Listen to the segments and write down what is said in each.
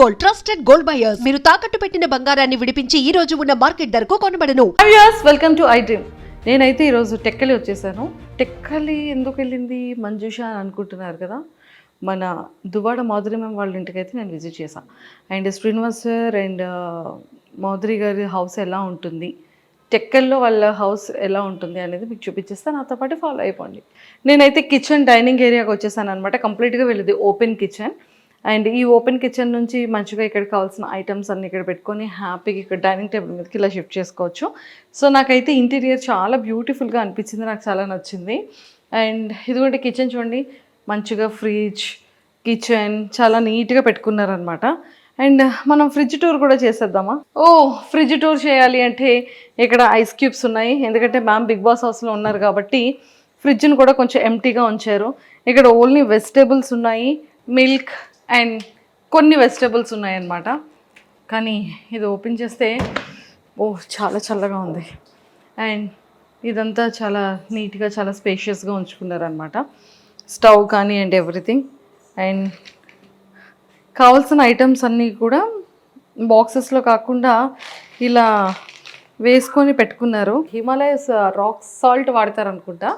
Gold, trusted gold buyers. మీరు తాకట్టు పెట్టిన బంగారాన్ని విడిపించి ఈ రోజు ఉన్న మార్కెట్ ధరకు కొనబడను. Welcome to I dream. నేనైతే ఈరోజు టెక్కలి వచ్చేసాను. టెక్కలి ఎందుకు వెళ్ళింది మంజుష అని అనుకుంటున్నారు కదా, మన దువ్వాడ మాధురి మ్యామ్ వాళ్ళ ఇంటికి అయితే నేను విజిట్ చేశాను. And Srinivas sir and Madhuri గారి హౌస్ ఎలా ఉంటుంది, టెక్కల్లో వాళ్ళ హౌస్ ఎలా ఉంటుంది అనేది మీకు చూపించేస్తాను. నాతో పాటు ఫాలో అయిపోండి. నేనైతే కిచెన్ డైనింగ్ ఏరియాకి వచ్చేసాను అనమాట. కంప్లీట్గా వెళ్ళేది ఓపెన్ కిచెన్. అండ్ ఈ ఓపెన్ కిచెన్ నుంచి మంచిగా ఇక్కడ కావాల్సిన ఐటమ్స్ అన్ని ఇక్కడ పెట్టుకొని హ్యాపీగా ఇక్కడ డైనింగ్ టేబుల్ మీదకి ఇలా షిఫ్ట్ చేసుకోవచ్చు. సో నాకైతే ఇంటీరియర్ చాలా బ్యూటిఫుల్గా అనిపించింది, నాకు చాలా నచ్చింది. అండ్ ఇదిగోండి కిచెన్ చూడండి, మంచిగా ఫ్రిడ్జ్, కిచెన్ చాలా నీట్గా పెట్టుకున్నారనమాట. అండ్ మనం ఫ్రిడ్జ్ టూర్ కూడా చేసేద్దామా? ఫ్రిడ్జ్ టూర్ చేయాలి అంటే ఇక్కడ ఐస్ క్యూబ్స్ ఉన్నాయి, ఎందుకంటే మ్యామ్ బిగ్ బాస్ హౌస్లో ఉన్నారు కాబట్టి ఫ్రిడ్జ్ని కూడా కొంచెం ఎంటీగా ఉంచారు. ఇక్కడ ఓన్లీ వెజిటేబుల్స్ ఉన్నాయి, మిల్క్ అండ్ కొన్ని వెజిటేబుల్స్ ఉన్నాయన్నమాట. కానీ ఇది ఓపెన్ చేస్తే చాలా చల్లగా ఉంది. అండ్ ఇదంతా చాలా నీట్గా చాలా స్పేషియస్గా ఉంచుకున్నారనమాట. స్టవ్ కానీ అండ్ ఎవ్రీథింగ్. అండ్ కావాల్సిన ఐటమ్స్ అన్నీ కూడా బాక్సెస్లో కాకుండా ఇలా వేసుకొని పెట్టుకున్నారు. హిమాలయస్ రాక్ సాల్ట్ వాడతారు అనుకుంటా,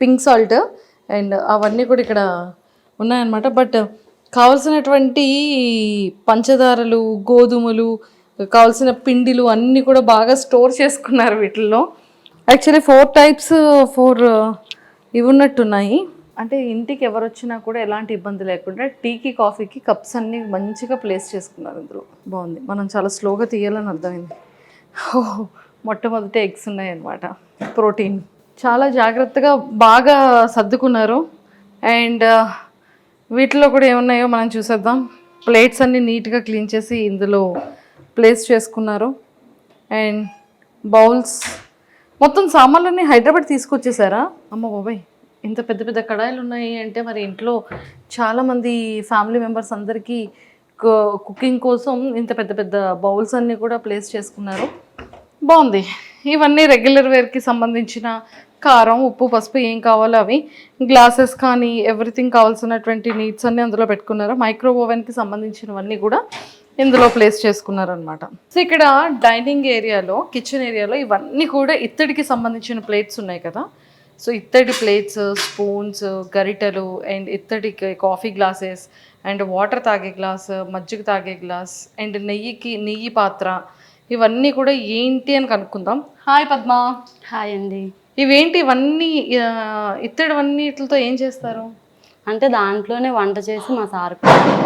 పింక్ సాల్ట్. అండ్ అవన్నీ కూడా ఇక్కడ ఉన్నాయన్నమాట. బట్ కావలసినటువంటి పంచదారలు, గోధుమలు, కావాల్సిన పిండిలు అన్నీ కూడా బాగా స్టోర్ చేసుకున్నారు వీటిల్లో. యాక్చువల్లీ 4 టైప్స్ ఇవి ఉన్నట్టున్నాయి. అంటే ఇంటికి ఎవరు వచ్చినా కూడా ఎలాంటి ఇబ్బంది లేకుండా టీకి కాఫీకి కప్స్ అన్నీ మంచిగా ప్లేస్ చేసుకున్నారు ఇందులో. బాగుంది. మనం చాలా స్లోగా తీయాలని అర్థమైంది. మొట్టమొదటి ఎగ్స్ ఉన్నాయన్నమాట, ప్రోటీన్. చాలా జాగ్రత్తగా బాగా సర్దుకున్నారు. అండ్ వీటిలో కూడా ఏమున్నాయో మనం చూసేద్దాం. ప్లేట్స్ అన్నీ నీట్గా క్లీన్ చేసి ఇందులో ప్లేస్ చేసుకున్నారు. అండ్ బౌల్స్, మొత్తం సామాన్లన్నీ హైదరాబాద్ తీసుకొచ్చేసారా? అమ్మ బాబాయ్, ఇంత పెద్ద పెద్ద కడాయిలు ఉన్నాయి అంటే మరి ఇంట్లో చాలామంది ఫ్యామిలీ మెంబర్స్ అందరికీ కుకింగ్ కోసం ఇంత పెద్ద పెద్ద బౌల్స్ అన్నీ కూడా ప్లేస్ చేసుకున్నారు. బాగుంది. ఇవన్నీ రెగ్యులర్ వేర్కి సంబంధించిన కారం, ఉప్పు, పసుపు ఏం కావాలో అవి, గ్లాసెస్ కానీ ఎవ్రీథింగ్ కావాల్సినటువంటి నీడ్స్ అన్నీ అందులో పెట్టుకున్నారు. మైక్రో ఓవెన్కి సంబంధించినవన్నీ కూడా ఇందులో ప్లేస్ చేసుకున్నారనమాట. సో ఇక్కడ డైనింగ్ ఏరియాలో, కిచెన్ ఏరియాలో ఇవన్నీ కూడా ఇత్తడికి సంబంధించిన ప్లేట్స్ ఉన్నాయి కదా. సో ఇత్తడి ప్లేట్స్, స్పూన్స్, గరిటెలు అండ్ ఇత్తడి కాఫీ గ్లాసెస్ అండ్ వాటర్ తాగే గ్లాస్, మజ్జిగ తాగే గ్లాస్ అండ్ నెయ్యి పాత్ర, ఇవన్నీ కూడా ఏంటి అని కనుక్కుందాం. హాయ్ పద్మ. హాయ్ అండి. ఇవేంటి ఇవన్నీ? ఇత్తడివన్నిటితో ఏం చేస్తారు? అంటే దాంట్లోనే వంట చేసి మా సార్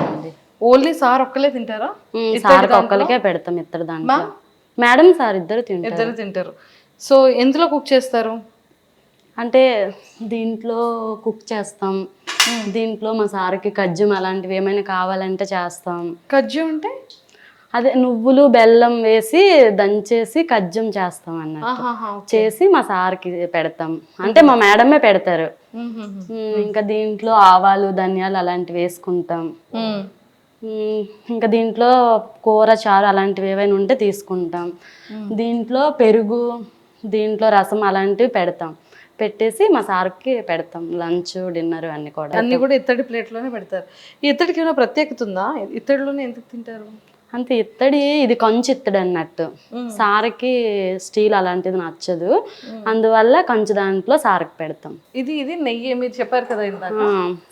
అండి. ఓన్లీ సార్ ఒక్కలే తింటారా? సార్ ఒక్కరికే పెడతాం ఇత్తడి దాంట్లో. మేడం సార్ ఇద్దరు తింటారు. సో ఎందులో కుక్ చేస్తారు? అంటే దీంట్లో కుక్ చేస్తాం, దీంట్లో మా సార్కి కజ్జం అలాంటివి ఏమైనా కావాలంటే చేస్తాం. కజ్జం అంటే అదే నువ్వులు బెల్లం వేసి దంచేసి కజ్జం చేస్తాం అన్నట్టు. చేసి మా సార్కి పెడతాం. అంటే మా మేడమే పెడతారు. ఇంకా దీంట్లో ఆవాలు, ధనియాలు అలాంటివి వేసుకుంటాం. ఇంకా దీంట్లో కూర, చారు అలాంటివి ఏవైనా ఉంటే తీసుకుంటాం. దీంట్లో పెరుగు, దీంట్లో రసం అలాంటివి పెడతాం. పెట్టేసి మా సార్కి పెడతాం. లంచ్, డిన్నర్ అన్నీ కూడా ఇత్తడి ప్లేట్లోనే పెడతారు. ఈ ఇత్తడికి ఏమైనా ప్రత్యేకత ఉందా? ఇత్తడిలోనే ఎందుకు తింటారు? అంతే, ఇత్తడి ఇది కంచు ఇత్తడి అన్నట్టు. సార్కి స్టీల్ అలాంటిది నచ్చదు, అందువల్ల కంచు దాంట్లో సార్కి పెడతాం. ఇది నెయ్యి మీరు చెప్పారు కదా ఇందాక.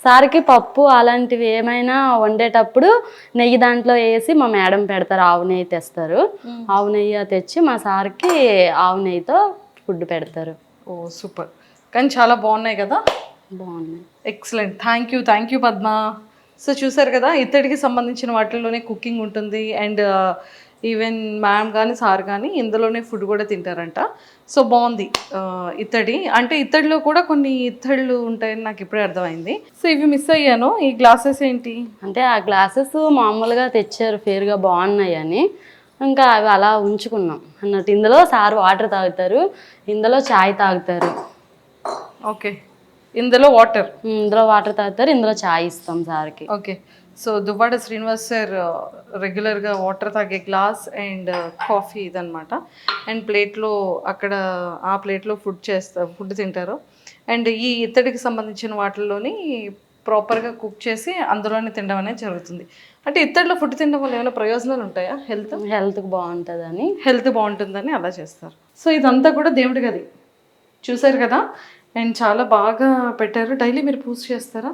సార్కి పప్పు అలాంటివి ఏమైనా వండేటప్పుడు నెయ్యి దాంట్లో వేసి మా మేడం పెడతారు. ఆవు నెయ్యి తెస్తారు. ఆవు నెయ్యి తెచ్చి మా సార్కి ఆవు నెయ్యితో ఫుడ్ పెడతారు. ఓ సూపర్. కానీ చాలా బాగున్నాయి కదా. బాగున్నాయి. Excellent. Thank you Padma. So చూసారు కదా, ఇత్తడికి సంబంధించిన వాటిల్లోనే కుకింగ్ ఉంటుంది. అండ్ ఈవెన్ మ్యామ్ కానీ సార్ కానీ ఇందులోనే ఫుడ్ కూడా తింటారంట. సో బాగుంది. ఇత్తడి అంటే ఇత్తడిలో కూడా కొన్ని ఇత్తళ్ళు ఉంటాయని నాకు ఇప్పుడే అర్థమైంది. సో ఇవి మిస్ అయ్యాను. ఈ గ్లాసెస్ ఏంటి అంటే ఆ గ్లాసెస్ మామూలుగా తెచ్చారు, ఫేర్గా బాగున్నాయి అని, ఇంకా అవి అలా ఉంచుకున్నాం అన్నట్టు. ఇందులో సార్ వాటర్ తాగుతారు, ఇందులో చాయ్ తాగుతారు. ఓకే, ఇందులో వాటర్ తాగుతారు, ఇందులో చాయ్ ఇస్తాం సార్కి. Okay. So Duvvada Srinivas sir రెగ్యులర్గా వాటర్ తాగే గ్లాస్ అండ్ కాఫీ ఇదనమాట. అండ్ ప్లేట్లో అక్కడ ఆ ప్లేట్లో ఫుడ్ తింటారు. అండ్ ఈ ఇత్తడికి సంబంధించిన వాటిల్లోని ప్రాపర్గా కుక్ చేసి అందులోనే తినడం అనేది జరుగుతుంది. అంటే ఇత్తడిలో ఫుడ్ తినడం వల్ల ఏమైనా ప్రయోజనాలు ఉంటాయా? హెల్త్కి బాగుంటుందని. హెల్త్ బాగుంటుందని అలా చేస్తారు. సో ఇదంతా కూడా దేవుడి గది చూసారు కదా, అండ్ చాలా బాగా పెట్టారు. డైలీ మీరు పూజ చేస్తారా?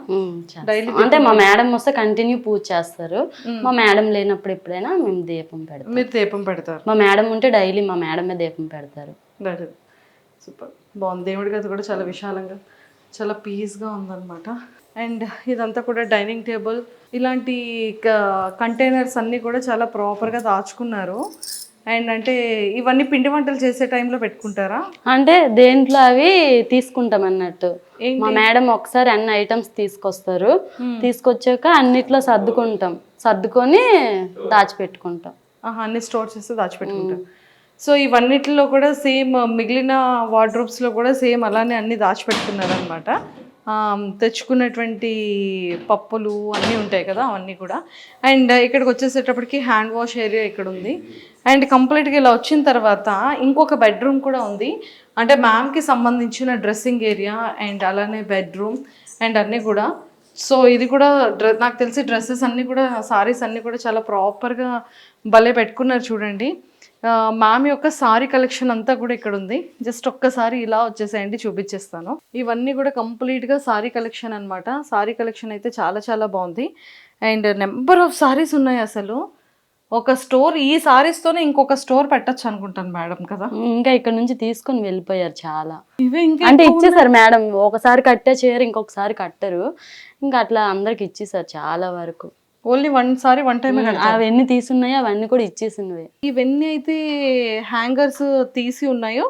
డైలీ అంటే మా మేడం వస్తే కంటిన్యూ పూజ చేస్తారు. మా మేడం లేనప్పుడు ఎప్పుడైనా మేము దీపం పెడతాం. మీరు దీపం పెడతారు? మా మేడం ఉంటే డైలీ మా మేడమే దీపం పెడతారు. సూపర్ బాగుంది. దేవుడి గది కూడా చాలా విశాలంగా చాలా పీస్గా ఉందన్నమాట. అండ్ ఇదంతా కూడా డైనింగ్ టేబుల్, ఇలాంటి కంటైనర్స్ అన్నీ కూడా చాలా ప్రాపర్గా దాచుకున్నారు. అండ్ అంటే ఇవన్నీ పిండి వంటలు చేసే టైంలో పెట్టుకుంటారా? అంటే దేంట్లో అవి తీసుకుంటాం అన్నట్టు. మా మేడం ఒకసారి అన్ని ఐటమ్స్ తీసుకొస్తారు, తీసుకొచ్చాక అన్నిట్లో సర్దుకొని దాచిపెట్టుకుంటాం. అన్ని స్టోర్ చేస్తే దాచిపెట్టుకుంటాం. సో ఇవన్నిటిలో కూడా సేమ్ మిగిలిన వార్డ్రోబ్స్లో కూడా సేమ్ అలానే అన్ని దాచిపెట్టుకున్నారనమాట. తెచ్చుకున్నటువంటి పప్పులు అన్నీ ఉంటాయి కదా, అవన్నీ కూడా. అండ్ ఇక్కడికి వచ్చేసేటప్పటికి హ్యాండ్ వాష్ ఏరియా ఇక్కడ ఉంది. అండ్ కంప్లీట్గా ఇలా వచ్చిన తర్వాత ఇంకొక బెడ్రూమ్ కూడా ఉంది. అంటే మ్యామ్కి సంబంధించిన డ్రెస్సింగ్ ఏరియా అండ్ అలానే బెడ్రూమ్ అండ్ అన్నీ కూడా. సో ఇది కూడా నాకు తెలిసి డ్రెస్సెస్ అన్నీ కూడా, సారీస్ అన్నీ కూడా చాలా ప్రాపర్గా భలే పెట్టుకున్నారు చూడండి. మ్యామ్ యొక్క సారీ కలెక్షన్ అంతా కూడా ఇక్కడ ఉంది. జస్ట్ ఒక్కసారి ఇలా వచ్చేసేయండి, చూపించేస్తాను. ఇవన్నీ కూడా కంప్లీట్గా సారీ కలెక్షన్ అనమాట. సారీ కలెక్షన్ అయితే చాలా చాలా బాగుంది. అండ్ నెంబర్ ఆఫ్ సారీస్ ఉన్నాయి. అసలు ఒక స్టోర్, ఈ సారీస్తోనే ఇంకొక స్టోర్ పెట్టచ్చు అనుకుంటాను మేడం కదా. ఇంకా ఇక్కడ నుంచి తీసుకొని వెళ్ళిపోయారు చాలా. ఇవే ఇంకా అంటే ఇచ్చేసారు మేడం. ఒకసారి కట్టే చీర ఇంకొకసారి కట్టరు, ఇంకా అట్లా అందరికి ఇచ్చేసారు చాలా వరకు. ఓన్లీ వన్ టైం అవన్నీ తీసున్నాయో అవన్నీ కూడా ఇచ్చేసినవి. ఇవన్నీ అయితే హ్యాంగర్స్ తీసి ఉన్నాయో,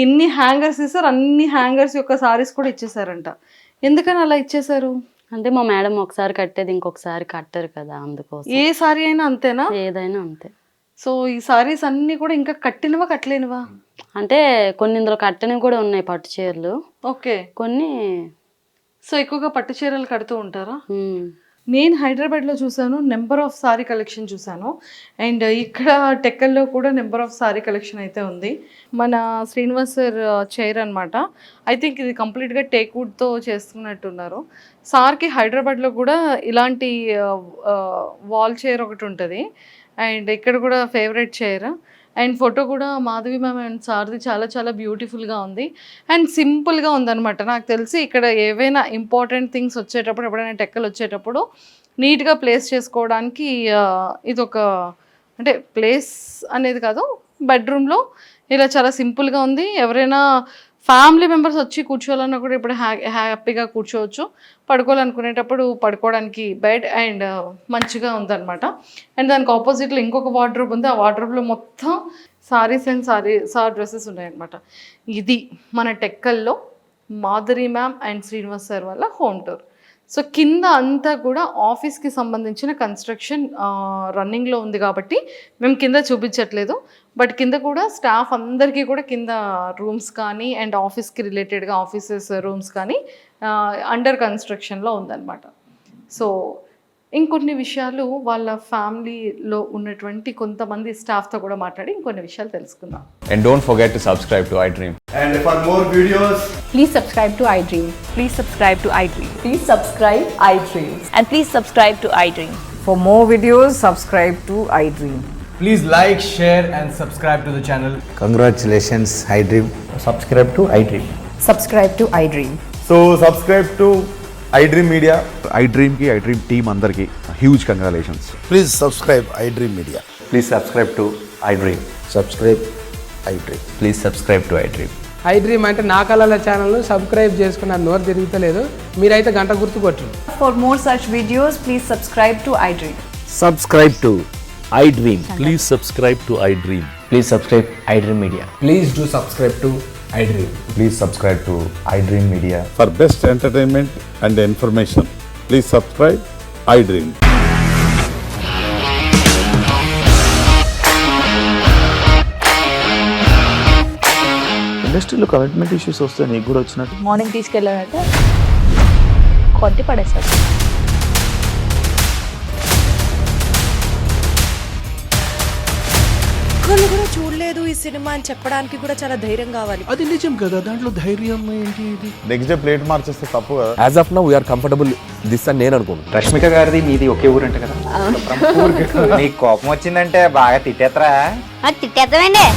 ఎన్ని హ్యాంగర్స్ ఇస్తారు అన్ని హ్యాంగర్స్ యొక్క సారీస్ కూడా ఇచ్చేసారంట. ఎందుకని అలా ఇచ్చేసారు? అంటే మా మేడం ఒకసారి కట్టేది ఇంకొకసారి కట్టరు కదా, అందుకోసం. ఏ సారీ అయినా అంతేనా? ఏదైనా అంతే. సో ఈ సారీస్ అన్ని కూడా ఇంకా కట్టినవా కట్టలేనివా? అంటే కొన్ని ఇందులో కట్టనివి కూడా ఉన్నాయి, పట్టు చీరలు. ఓకే, కొన్ని. సో ఎక్కువగా పట్టు చీరలు కడుతూ ఉంటారా? నేను హైదరాబాద్లో చూసాను, నెంబర్ ఆఫ్ సారీ కలెక్షన్ చూసాను. అండ్ ఇక్కడ టెక్కల్లో కూడా నెంబర్ ఆఫ్ సారీ కలెక్షన్ అయితే ఉంది. మన శ్రీనివాస్ సార్ చైర్ అనమాట. ఐ థింక్ ఇది కంప్లీట్గా టేక్వుడ్తో చేస్తున్నట్టున్నారు. సార్కి హైదరాబాద్లో కూడా ఇలాంటి వాల్ చైర్ ఒకటి ఉంటుంది. అండ్ ఇక్కడ కూడా ఫేవరెట్ చైర్. అండ్ ఫోటో కూడా మాధవి మ్యామ్ అండ్ సార్ది చాలా చాలా బ్యూటిఫుల్గా ఉంది అండ్ సింపుల్గా ఉందన్నమాట. నాకు తెలిసి ఇక్కడ ఏవైనా ఇంపార్టెంట్ థింగ్స్ వచ్చేటప్పుడు, ఎప్పుడైనా టెక్కలు వచ్చేటప్పుడు నీట్గా ప్లేస్ చేసుకోవడానికి ఇదొక, అంటే ప్లేస్ అనేది కాదు, బెడ్రూమ్లో ఇలా చాలా సింపుల్గా ఉంది. ఎవరైనా ఫ్యామిలీ మెంబర్స్ వచ్చి కూర్చోవాలన్నా కూడా ఇప్పుడు హ్యాపీగా కూర్చోవచ్చు. పడుకోవాలనుకునేటప్పుడు పడుకోవడానికి బెడ్ అండ్ మంచిగా ఉందన్నమాట. అండ్ దానికి ఆపోజిట్లో ఇంకొక వార్డ్రోబ్ ఉంది. ఆ వార్డ్రోబ్లో మొత్తం సారీస్ అండ్ సార్ డ్రెస్సెస్ ఉన్నాయన్నమాట. ఇది మన టెక్కల్లో Madhuri ma'am and Srinivas sir వల్ల హోమ్ టూర్. సో కింద అంతా కూడా ఆఫీస్కి సంబంధించిన కన్స్ట్రక్షన్ రన్నింగ్లో ఉంది కాబట్టి మేము కింద చూపించట్లేదు. బట్ కింద కూడా స్టాఫ్ అందరికీ కూడా కింద రూమ్స్ కానీ అండ్ ఆఫీస్కి రిలేటెడ్గా ఆఫీసెస్ రూమ్స్ కానీ అండర్ కన్స్ట్రక్షన్లో ఉందన్నమాట. సో ఇంకొన్ని విషయాలు వాళ్ళ ఫ్యామిలీలో ఉన్నటువంటి కొంతమంది స్టాఫ్తో కూడా మాట్లాడి ఇంకొన్ని విషయాలు తెలుసుకుందాం. And don't forget to subscribe to iDream. And for more videos, Please subscribe to iDream. Please subscribe to iDream. Please subscribe iDream. And please subscribe to iDream. For more videos, subscribe to iDream. please like, share and subscribe to the channel. Congratulations, iDream. Subscribe to iDream. Subscribe to iDream. So subscribe to iDream Media. iDream team andarki huge congratulations. Please subscribe iDream Media. Please subscribe to iDream. Subscribe iDream. Please subscribe to iDream. iDream అంటే నా కళల ఛానల్ను subscribe చేసుకున్న నోరు తిరుగుతలేదు, మీరైతే గంట గుర్తు కొట్టండి. For more such videos, please subscribe to iDream. Subscribe to iDream. Please subscribe to iDream. Please subscribe iDream Media. Please do subscribe to iDream. Please subscribe to iDream Media. For best entertainment and information, please subscribe iDream. ఇండస్ట్రీలో commitment issues వస్తే నీకు కూడా వచ్చినట్టు morning తీసుకెళ్ళారంటే కొట్టి పడేస్తారు. ఒక్కళ్ళు కూడా చూడలేదు. నచ్చలేదు ఈ సినిమా అని చెప్పడానికి కూడా చాలా ధైర్యం కావాలి. అది నిజం కదా, దాంట్లో ధైర్యం ఏంటి? ఇది నెక్స్ట్ డే ప్లేట్ మార్చేస్తే తప్పు కదా. As of now we are comfortable this అని నేను అనుకుంటున్నాను. రష్మిక గారిది మీది ఒకే ఊరంట కదా. నీకు కోపం వచ్చిందంటే బాగా తిట్టేత్తరా? తిట్టేద్దామండి.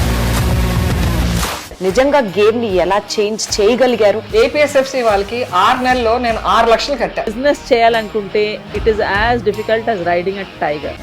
నిజంగా గేమ్ ని ఎలా చేంజ్ చేయగలిగారు? ఏపీఎస్ఎఫ్సి వాళ్ళకి 6 నెలల్లో నేను 6 లక్షలు కట్టా. బిజినెస్ చేయాలనుకుంటే it is as difficult as riding a tiger.